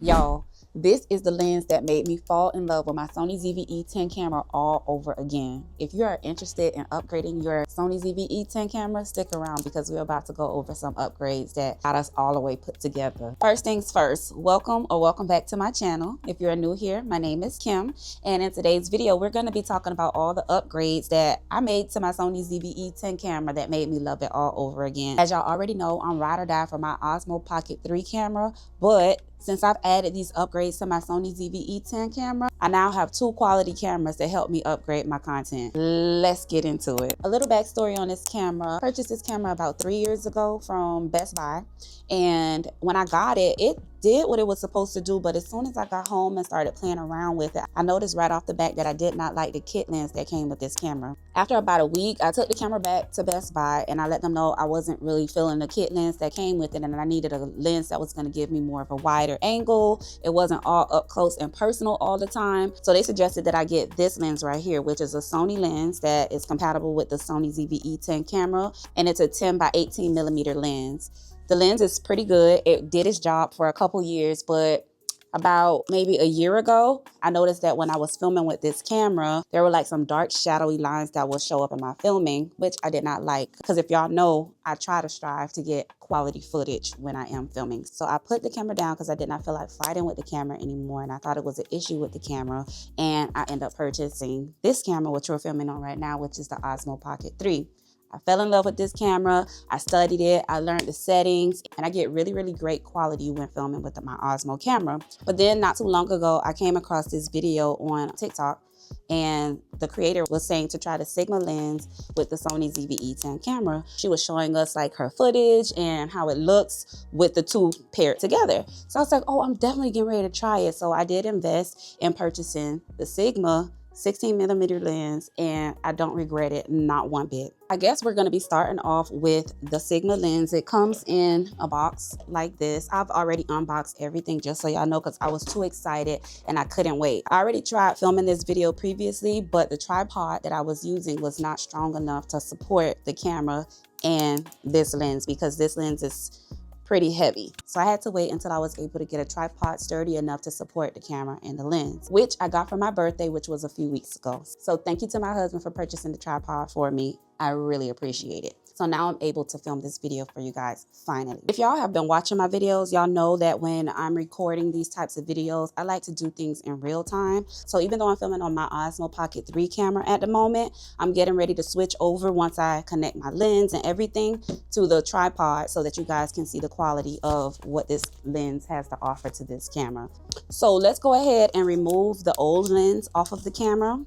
Y'all, this is the lens that made me fall in love with my Sony ZV-E10 camera all over again. If you are interested in upgrading your Sony ZV-E10 camera, stick around because we're about to go over some upgrades that got us all the way put together. First things first, welcome back to my channel. If you're new here, my name is Kim, and in today's video, we're going to be talking about all the upgrades that I made to my Sony ZV-E10 camera that made me love it all over again. As y'all already know, I'm ride or die for my Osmo Pocket 3 camera, but since I've added these upgrades to my Sony ZV-E10 camera, I now have two quality cameras that help me upgrade my content. Let's get into it. A little backstory on this camera. I purchased this camera about 3 years ago from Best Buy. And when I got it, it did what it was supposed to do, but as soon as I got home and started playing around with it, I noticed right off the bat that I did not like the kit lens that came with this camera. After about a week, I took the camera back to Best Buy and I let them know I wasn't really feeling the kit lens that came with it, and I needed a lens that was going to give me more of a wider angle. It wasn't all up close and personal all the time. So they suggested that I get this lens right here, which is a Sony lens that is compatible with the Sony ZV-E10 camera, and it's a 10 by 18 millimeter lens. The lens is pretty good. It did its job for a couple years, but about maybe a year ago, I noticed that when I was filming with this camera, there were like some dark shadowy lines that will show up in my filming, which I did not like. Because if y'all know, I try to strive to get quality footage when I am filming. So I put the camera down because I did not feel like fighting with the camera anymore, and I thought it was an issue with the camera. And I ended up purchasing this camera, which we're filming on right now, which is the Osmo Pocket 3. I fell in love with this camera. I studied it, I learned the settings, and I get really, really great quality when filming with my Osmo camera. But then not too long ago, I came across this video on TikTok, and the creator was saying to try the Sigma lens with the Sony ZV-E10 camera. She was showing us like her footage and how it looks with the two paired together. So I was like, oh, I'm definitely getting ready to try it. So I did invest in purchasing the Sigma 16 millimeter lens, and I don't regret it, not one bit. I guess we're going to be starting off with the Sigma lens. It comes in a box like this. I've already unboxed everything, just so y'all know, because I was too excited and I couldn't wait. I already tried filming this video previously, but the tripod that I was using was not strong enough to support the camera and this lens, because this lens is pretty heavy. So I had to wait until I was able to get a tripod sturdy enough to support the camera and the lens, which I got for my birthday, which was a few weeks ago. So thank you to my husband for purchasing the tripod for me. I really appreciate it. So now I'm able to film this video for you guys, finally. If y'all have been watching my videos, y'all know that when I'm recording these types of videos, I like to do things in real time. So even though I'm filming on my Osmo Pocket 3 camera at the moment, I'm getting ready to switch over once I connect my lens and everything to the tripod so that you guys can see the quality of what this lens has to offer to this camera. So let's go ahead and remove the old lens off of the camera,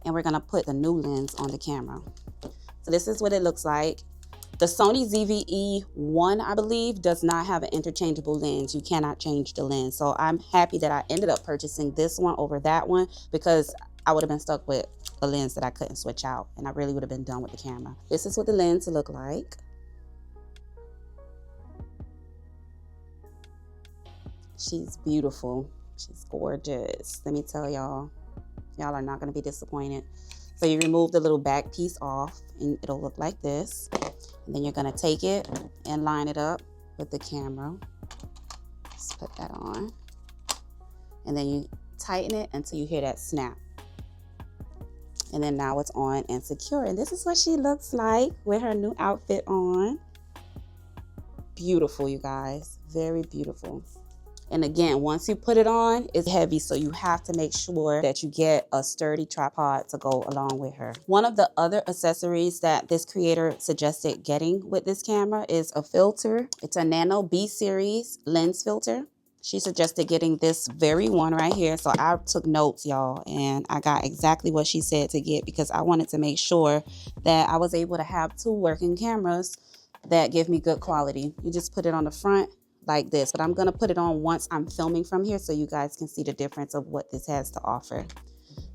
and we're gonna put the new lens on the camera. So this is what it looks like. The Sony ZV-E10, I believe, does not have an interchangeable lens. You cannot change the lens. So I'm happy that I ended up purchasing this one over that one, because I would have been stuck with a lens that I couldn't switch out, and I really would have been done with the camera. This is what the lens look like. She's beautiful. She's gorgeous. Let me tell y'all, y'all are not gonna be disappointed. So you remove the little back piece off and it'll look like this. And then you're gonna take it and line it up with the camera. Just put that on. And then you tighten it until you hear that snap. And then now it's on and secure. And this is what she looks like with her new outfit on. Beautiful, you guys, very beautiful. And again, once you put it on, it's heavy, so you have to make sure that you get a sturdy tripod to go along with her. One of the other accessories that this creator suggested getting with this camera is a filter. It's a Nano B series lens filter. She suggested getting this very one right here. So I took notes, y'all, and I got exactly what she said to get, because I wanted to make sure that I was able to have two working cameras that give me good quality. You just put it on the front like this, but I'm gonna put it on once I'm filming from here so you guys can see the difference of what this has to offer.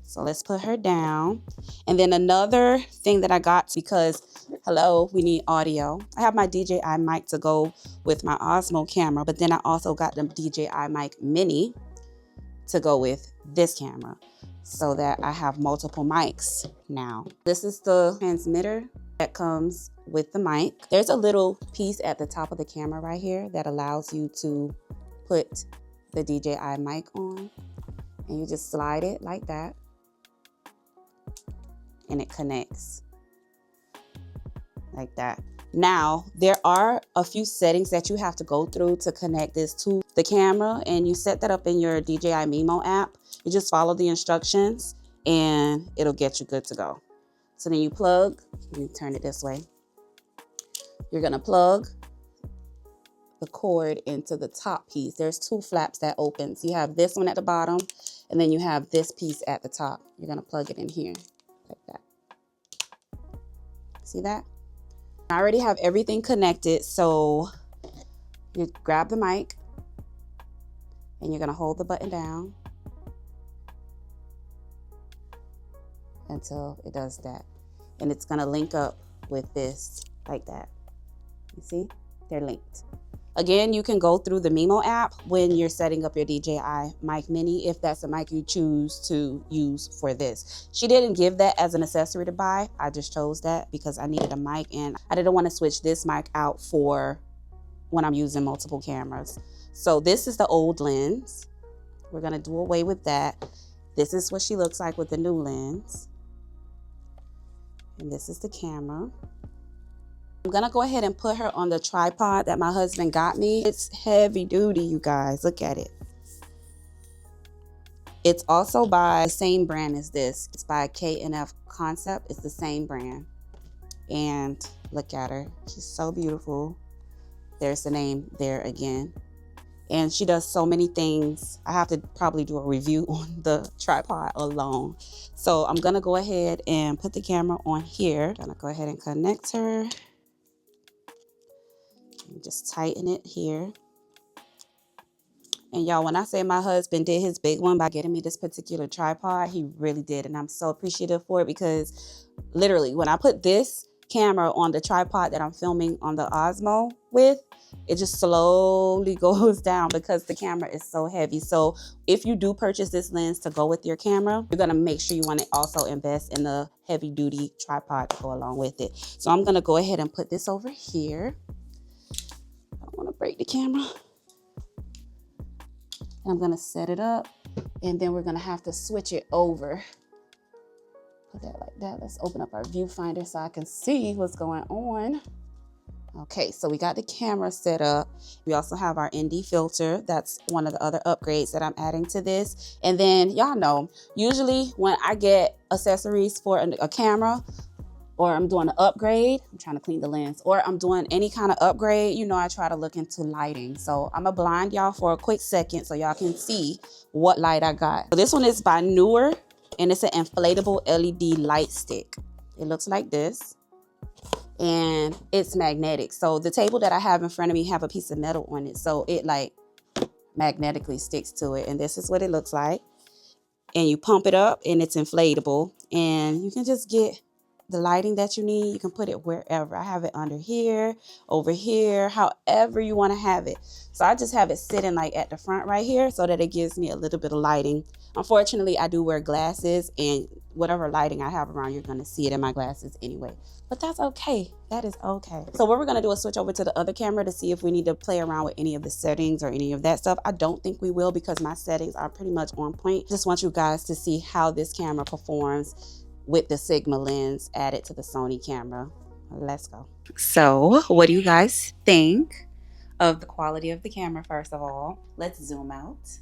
So let's put her down. And then another thing that I got, because hello, we need audio. I have my DJI mic to go with my Osmo camera, but then I also got the DJI mic mini to go with this camera, so that I have multiple mics now. This is the transmitter that comes with the mic. There's a little piece at the top of the camera right here that allows you to put the DJI mic on, and you just slide it like that, and it connects like that. Now, there are a few settings that you have to go through to connect this to the camera, and you set that up in your DJI Mimo app. You just follow the instructions and it'll get you good to go. So then you plug, let me turn it this way. You're gonna plug the cord into the top piece. There's two flaps that opens. You have this one at the bottom, and then you have this piece at the top. You're gonna plug it in here like that. See that? I already have everything connected, so you grab the mic and you're gonna hold the button down until it does that. And it's gonna link up with this like that. You see, they're linked. Again, you can go through the Mimo app when you're setting up your DJI Mic Mini, if that's a mic you choose to use for this. She didn't give that as an accessory to buy. I just chose that because I needed a mic and I didn't want to switch this mic out for when I'm using multiple cameras. So this is the old lens. We're gonna do away with that. This is what she looks like with the new lens. And this is the camera. I'm gonna go ahead and put her on the tripod that my husband got me. It's heavy duty, you guys. Look at it. It's also by the same brand as this. It's by K&F Concept. It's the same brand. And look at her. She's so beautiful. There's the name there again. And she does so many things. I have to probably do a review on the tripod alone. So I'm gonna go ahead and put the camera on here. I'm gonna go ahead and connect her. Just tighten it here. And y'all, when I say my husband did his big one by getting me this particular tripod, he really did. And I'm so appreciative for it because literally when I put this camera on the tripod that I'm filming on the Osmo with, it just slowly goes down because the camera is so heavy. So if you do purchase this lens to go with your camera, you're gonna make sure you want to also invest in the heavy duty tripod to go along with it. So I'm gonna go ahead and put this over here. I want to break the camera. And I'm going to set it up, and then we're going to have to switch it over. Put that like that. Let's open up our viewfinder so I can see what's going on. Okay, so we got the camera set up. We also have our ND filter. That's one of the other upgrades that I'm adding to this. And then y'all know, usually when I get accessories for a camera, or I'm doing an upgrade, I'm trying to clean the lens, or I'm doing any kind of upgrade, you know, I try to look into lighting. So I'm gonna blind y'all for a quick second so y'all can see what light I got. So this one is by Newer, and it's an inflatable LED light stick. It looks like this, and it's magnetic. So the table that I have in front of me have a piece of metal on it, so it like magnetically sticks to it, and this is what it looks like. And you pump it up, and it's inflatable, and you can just get the lighting that you need. You can put it wherever. I have it under here, over here, however you want to have it. So I just have it sitting like at the front right here so that it gives me a little bit of lighting. Unfortunately, I do wear glasses, and whatever lighting I have around, you're going to see it in my glasses anyway. But that's okay. That is okay. So what we're going to do is switch over to the other camera to see if we need to play around with any of the settings or any of that stuff. I don't think we will because my settings are pretty much on point. Just want you guys to see how this camera performs with the Sigma lens added to the Sony camera. Let's go. So what do you guys think of the quality of the camera? First of all, let's zoom out.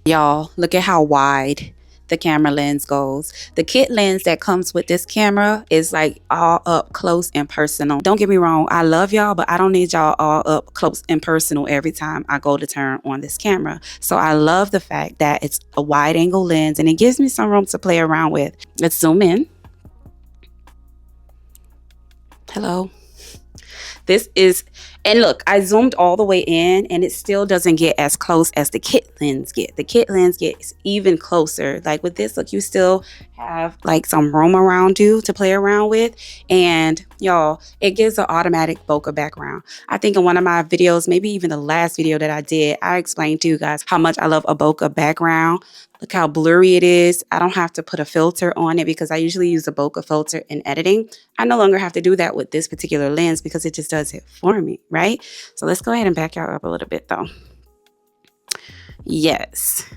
Y'all, look at how wide the camera lens goes. The kit lens that comes with this camera is like all up close and personal. Don't get me wrong, I love y'all, but I don't need y'all all up close and personal every time I go to turn on this camera. So I love the fact that it's a wide angle lens and it gives me some room to play around with. Let's zoom in. Hello. This is, and look, I zoomed all the way in and it still doesn't get as close as the kit lens get. The kit lens gets even closer. Like with this, look, you still have like some room around you to play around with. And y'all, it gives an automatic bokeh background. I think in one of my videos, maybe even the last video that I did, I explained to you guys how much I love a bokeh background. Look how blurry it is. I don't have to put a filter on it because I usually use a bokeh filter in editing. I no longer have to do that with this particular lens because it just does it for me. right? So let's go ahead and back y'all up a little bit though. Yes.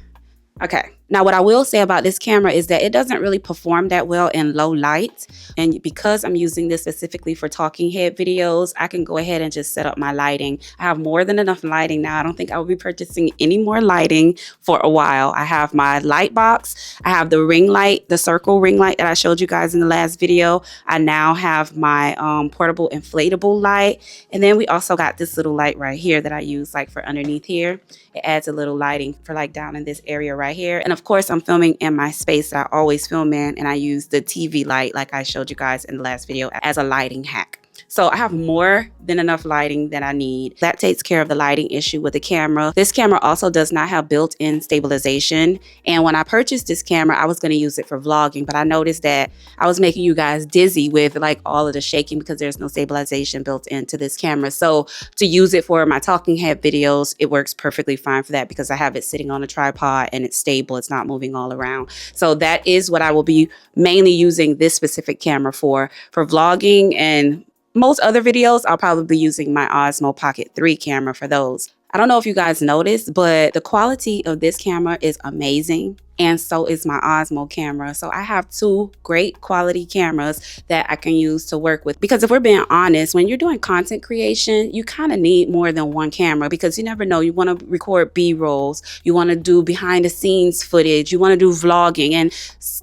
Okay. Now, what I will say about this camera is that it doesn't really perform that well in low light. And because I'm using this specifically for talking head videos, I can go ahead and just set up my lighting. I have more than enough lighting now. I don't think I will be purchasing any more lighting for a while. I have my light box. I have the ring light, the circle ring light that I showed you guys in the last video. I now have my portable inflatable light. And then we also got this little light right here that I use like for underneath here. It adds a little lighting for like down in this area right here. And of course, I'm filming in my space that I always film in, and I use the TV light like I showed you guys in the last video as a lighting hack. So I have more than enough lighting that I need. That takes care of the lighting issue with the camera. This camera also does not have built-in stabilization. And when I purchased this camera, I was going to use it for vlogging, but I noticed that I was making you guys dizzy with like all of the shaking because there's no stabilization built into this camera. So to use it for my talking head videos, it works perfectly fine for that because I have it sitting on a tripod and it's stable. It's not moving all around. So that is what I will be mainly using this specific camera for vlogging, and most other videos, I'll probably be using my Osmo Pocket 3 camera for those. I don't know if you guys noticed, but the quality of this camera is amazing. And so is my Osmo camera. So I have two great quality cameras that I can use to work with. Because if we're being honest, when you're doing content creation, you kind of need more than one camera because you never know. You want to record B-rolls. You want to do behind the scenes footage. You want to do vlogging, and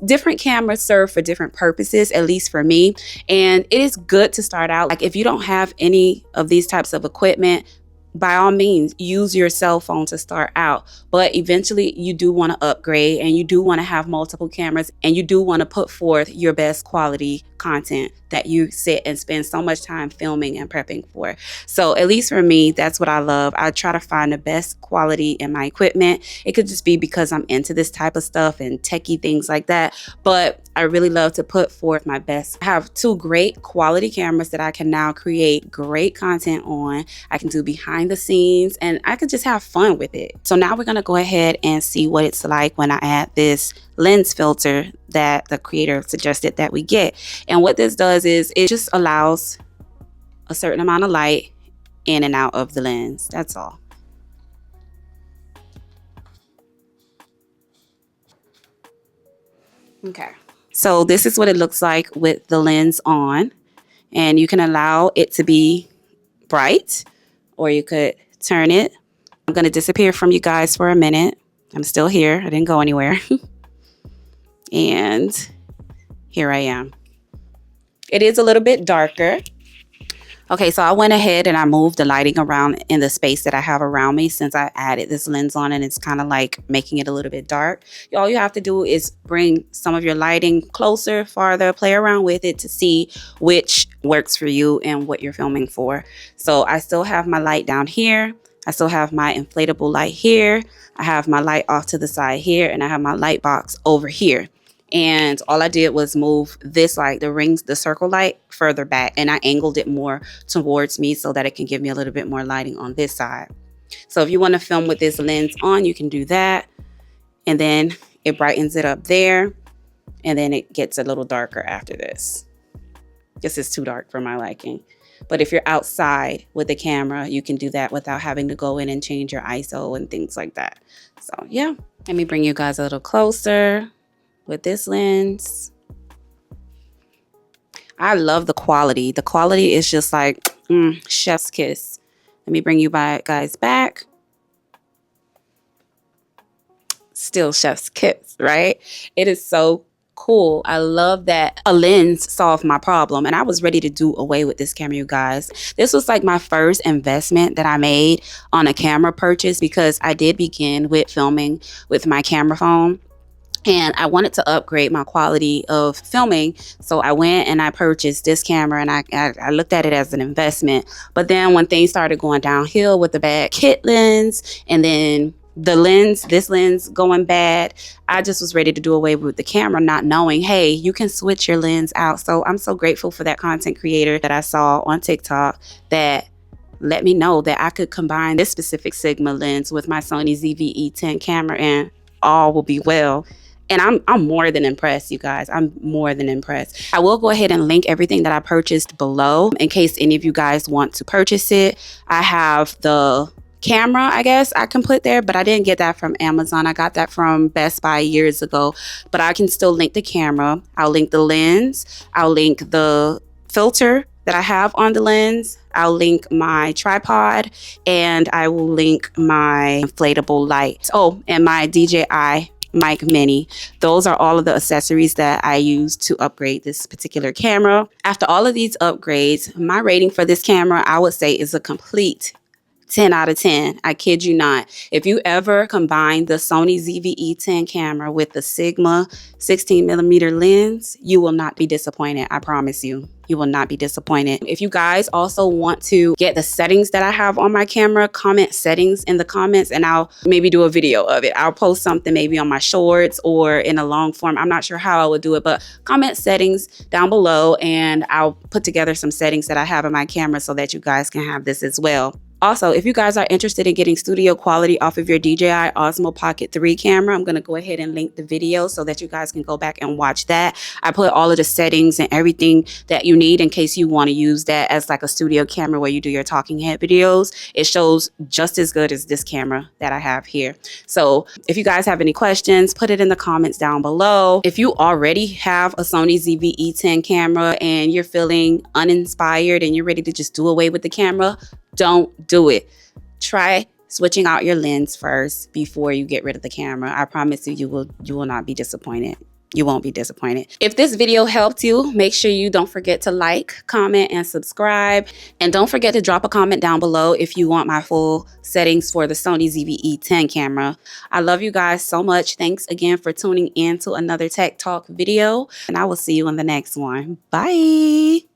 different cameras serve for different purposes, at least for me. And it is good to start out. Like if you don't have any of these types of equipment, by all means, use your cell phone to start out. But eventually you do want to upgrade, and you do want to have multiple cameras, and you do want to put forth your best quality content that you sit and spend so much time filming and prepping for. So at least for me, that's what I love. I try to find the best quality in my equipment. It could just be because I'm into this type of stuff and techie things like that. But I really love to put forth my best. I have two great quality cameras that I can now create great content on. I can do behind the scenes, and I could just have fun with it. So now we're going to go ahead and see what it's like when I add this lens filter that the creator suggested that we get. And what this does is it just allows a certain amount of light in and out of the lens. That's all. Okay. So this is what it looks like with the lens on, and you can allow it to be bright, or you could turn it. I'm going to disappear from you guys for a minute. I'm still here. I didn't go anywhere. And here I am. It is a little bit darker. Okay, so I went ahead and I moved the lighting around in the space that I have around me since I added this lens on, and it's kind of like making it a little bit dark. All you have to do is bring some of your lighting closer, farther, play around with it to see which works for you and what you're filming for. So I still have my light down here. I still have my inflatable light here. I have my light off to the side here, and I have my light box over here. And all I did was move this light, the circle light, further back, and I angled it more towards me so that it can give me a little bit more lighting on this side. So if you want to film with this lens on, you can do that. And then it brightens it up there, and then it gets a little darker after this. This is too dark for my liking. But if you're outside with the camera, you can do that without having to go in and change your ISO and things like that. So yeah, let me bring you guys a little closer with this lens. I love the quality. The quality is just like chef's kiss. Let me bring you guys back. Still chef's kiss, right? It is so cool. I love that a lens solved my problem, and I was ready to do away with this camera, you guys. This was like my first investment that I made on a camera purchase because I did begin with filming with my camera phone. And I wanted to upgrade my quality of filming. So I went and I purchased this camera, and I looked at it as an investment. But then when things started going downhill with the bad kit lens, and then this lens going bad, I just was ready to do away with the camera, not knowing, hey, you can switch your lens out. So I'm so grateful for that content creator that I saw on TikTok that let me know that I could combine this specific Sigma lens with my Sony ZV-E10 camera, and all will be well. And I'm more than impressed, you guys. I'm more than impressed. I will go ahead and link everything that I purchased below in case any of you guys want to purchase it. I have the camera, I guess I can put there, but I didn't get that from Amazon. I got that from Best Buy years ago, but I can still link the camera. I'll link the lens. I'll link the filter that I have on the lens. I'll link my tripod, and I will link my inflatable light. Oh, and my DJI mic mini. Those are all of the accessories that I use to upgrade this particular camera. After all of these upgrades, my rating for this camera, I would say, is a complete 10 out of 10. I kid you not. If you ever combine the Sony ZV-E10 camera with the Sigma 16mm lens, you will not be disappointed. I promise you. You will not be disappointed. If you guys also want to get the settings that I have on my camera, comment settings in the comments and I'll maybe do a video of it. I'll post something maybe on my shorts or in a long form. I'm not sure how I would do it, but comment settings down below and I'll put together some settings that I have in my camera so that you guys can have this as well. Also, if you guys are interested in getting studio quality off of your DJI Osmo Pocket 3 camera, I'm going to go ahead and link the video so that you guys can go back and watch that. I put all of the settings and everything that you need in case you want to use that as like a studio camera where you do your talking head videos. It shows just as good as this camera that I have here. So if you guys have any questions, put it in the comments down below. If you already have a Sony ZV-E10 camera and you're feeling uninspired and you're ready to just do away with the camera, don't do it. Try switching out your lens first before you get rid of the camera. I promise you, you will not be disappointed. You won't be disappointed. If this video helped you, make sure you don't forget to like, comment, and subscribe. And don't forget to drop a comment down below if you want my full settings for the Sony ZV-E10 camera. I love you guys so much. Thanks again for tuning in to another Tech Talk video. And I will see you in the next one. Bye.